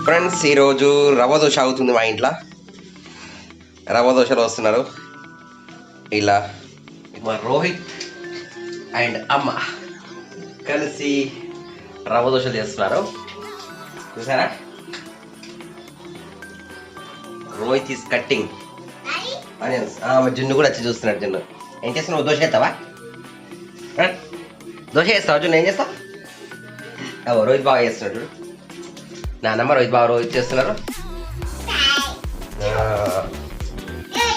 Friends ఈరోజు రవ్వ దోశ అవుతుంది మా ఇంట్లో. రవ్వ దోశలు వస్తున్నారు ఇలా మా రోహిత్ అండ్ అమ్మ కలిసి రవ్వ దోశలు చేస్తున్నారు. చూసారా, రోహిత్ ఈస్ కట్టింగ్ ఆనియన్స్. జున్ను కూడా వచ్చి చూస్తున్నాడు. జున్ను ఏం చేస్తున్నావు? దోశ వేస్తావా? దోశ వేస్తావా జున్ను? ఏం చేస్తావు? రోహిత్ బాగా చేస్తున్నాడు. నాన్నమ్మ రోహిత్ చేస్తున్నారు.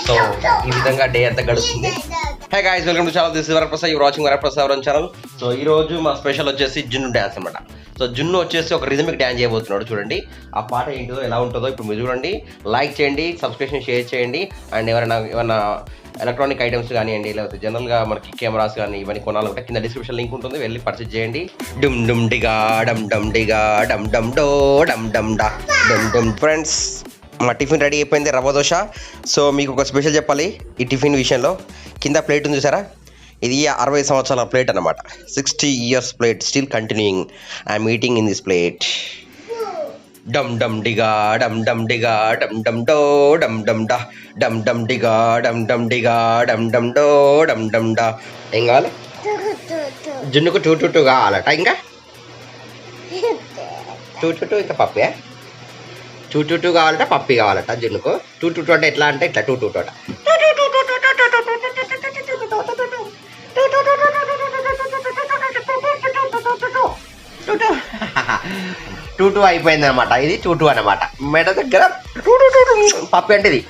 సో ఈ విధంగా డే అంతా గడుస్తుంది. Hey guys, welcome to channel. This is Varaprasad. Your watching Varaprasad channel. So ఈ రోజు మా స్పెషల్ వచ్చేసి జున్ను డ్యాన్స్ అనమాట. సో జున్ను వచ్చేసి ఒక రిథమిక్ డ్యాన్స్ చేయబోతున్నాడు. చూడండి ఆ పాట ఏంటో ఎలా ఉంటుందో ఇప్పుడు మీరు చూడండి. లైక్ చేయండి, సబ్స్క్రిప్షన్ షేర్ చేయండి. అండ్ ఏమైనా ఎలక్ట్రానిక్ ఐటమ్స్ కానివ్వండి, లేకపోతే జనరల్గా మనకి కెమెరాస్ కానీ ఇవన్నీ కొనాలంటే కింద డిస్క్రిప్షన్ లింక్ ఉంటుంది, వెళ్ళి పర్చేజ్ చేయండి. డుమ్ డుమ్ డిగా డమ్ డమ్ డిగా డమ్ డమ్ డో డమ్ డమ్ డా డమ్ డమ్. ఫ్రెండ్స్, మా టిఫిన్ రెడీ అయిపోయింది, రవ్వ దోశ. సో మీకు ఒక స్పెషల్ చెప్పాలి ఈ టిఫిన్ విషయంలో. కింద ప్లేట్ ఉంది చూసారా, ఇది 60 సంవత్సరాల ప్లేట్ అనమాట. 60 years plate, still continuing. I'm eating in this plate. డమ్ డమ్ డిగా డమ్ డమ్ డిగా డమ్ డమ్ డో డమ్ డమ్ డా డమ్ డమ్ డిగా డమ్ డమ్ డిగా డమ్ డమ్ డో డమ్ డమ్ డా. ఏం కావాలి? జున్నుకు 222 కావాలట. ఇంకా 222 ఇంకా పప్పే 222 కావాలట, పప్పి కావాలట జున్నుకు. 222 అంటే ఎట్లా అంటే ఇట్లా 222 అట. 22 అయిపోయింది అనమాట. ఇది 22 అనమాట. మెడ దగ్గర పప్పి అంటే ఇది.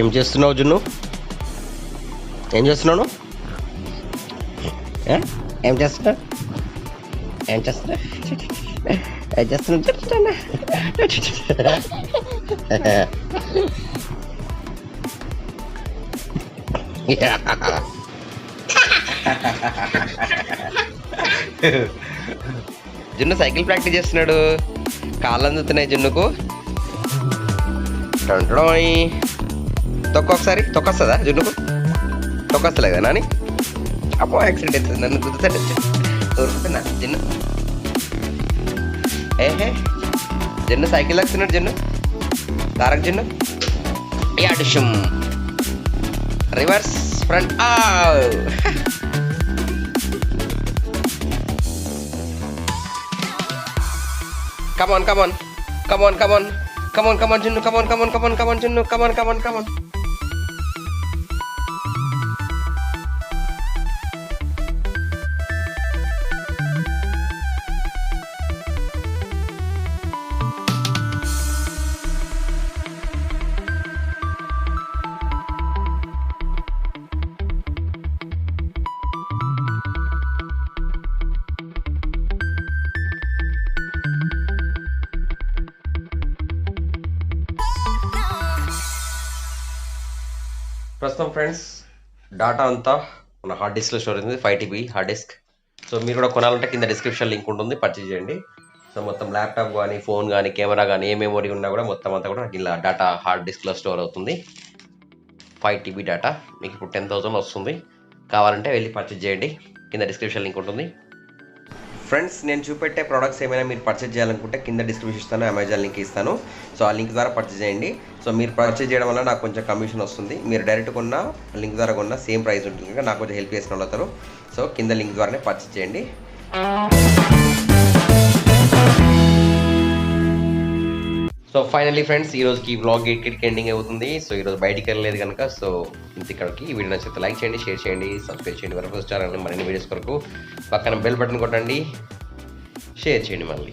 ఏం చేస్తున్నావు జున్ను? ఏం చేస్తున్నావు? ఏం చేస్తున్నా? ఏం చేస్తున్నా? ఏం చేస్తున్నా? జున్ను సైకిల్ ప్రాక్టీస్ చేస్తున్నాడు. కాళ్ళు అందుతున్నాయి జున్నుకు. ఒకసారి తొక్కొస్తుందా జున్నుకు? తొక్కొస్తలే కదా నాని? అప్పో యాక్సిడెంట్ అవుతుంది. నన్ను గుర్తుతాడు దొరుకుతున్నా జున్ను. ఏహే జున్ను సైకిల్ ఎక్కుతున్నాడు. జున్ను తారక్ జున్ను యాడుషం reverse front. Come on Junnu, come on Junnu, come on. ప్రస్తుతం ఫ్రెండ్స్ డాటా అంతా మన హార్డ్ డిస్క్లో స్టోర్ అవుతుంది. 5 TB హార్డ్ డిస్క్. సో మీరు కూడా కొనాలంటే కింద డిస్క్రిప్షన్ లింక్ ఉంటుంది, పర్చేజ్ చేయండి. సో మొత్తం ల్యాప్టాప్ కానీ, ఫోన్ కానీ, కెమెరా కానీ, ఏ మెమొరీ ఉన్నా కూడా మొత్తం అంతా కూడా ఇలా డాటా హార్డ్ డిస్క్లో స్టోర్ అవుతుంది. 5 TB డేటా మీకు ఇప్పుడు 10,000 వస్తుంది. కావాలంటే వెళ్ళి పర్చేజ్ చేయండి, కింద డిస్క్రిప్షన్ లింక్ ఉంటుంది. ఫ్రెండ్స్, నేను చూపెట్టే ప్రోడక్ట్స్ ఏమైనా మీరు పర్చేజ్ చేయాలనుకుంటే కింద డిస్క్రిప్షన్ ఇస్తాను, అమెజాన్ లింక్ ఇస్తాను. సో ఆ లింక్ ద్వారా పర్చేజ్ చేయండి. సో మీరు పర్చేజ్ చేయడం వల్ల నాకు కొంచెం కమిషన్ వస్తుంది. మీరు డైరెక్ట్ కొన్నా లింక్ ద్వారా కొన్నా సేమ్ ప్రైస్ ఉంటుంది కనుక నాకు కొంచెం హెల్ప్ చేసిన వాళ్ళు అవుతారు. సో కింద లింక్ ద్వారానే పర్చేజ్ చేయండి. సో ఫైనల్లీ ఫ్రెండ్స్, ఈరోజుకి వ్లాగ్ ఇక్కడికి ఎండింగ్ అవుతుంది. సో ఈరోజు బయటికి వెళ్ళలేదు కనుక సో ఇంత ఇక్కడికి. ఈ వీడియో నచ్చితే లైక్ చేయండి, షేర్ చేయండి, సబ్స్క్రైబ్ చేయండి వరప్రసాద్ ఛానల్ని. మరిన్ని వీడియోస్ కొరకు పక్కన బెల్ బటన్ కొట్టండి, షేర్ చేయండి మళ్ళీ.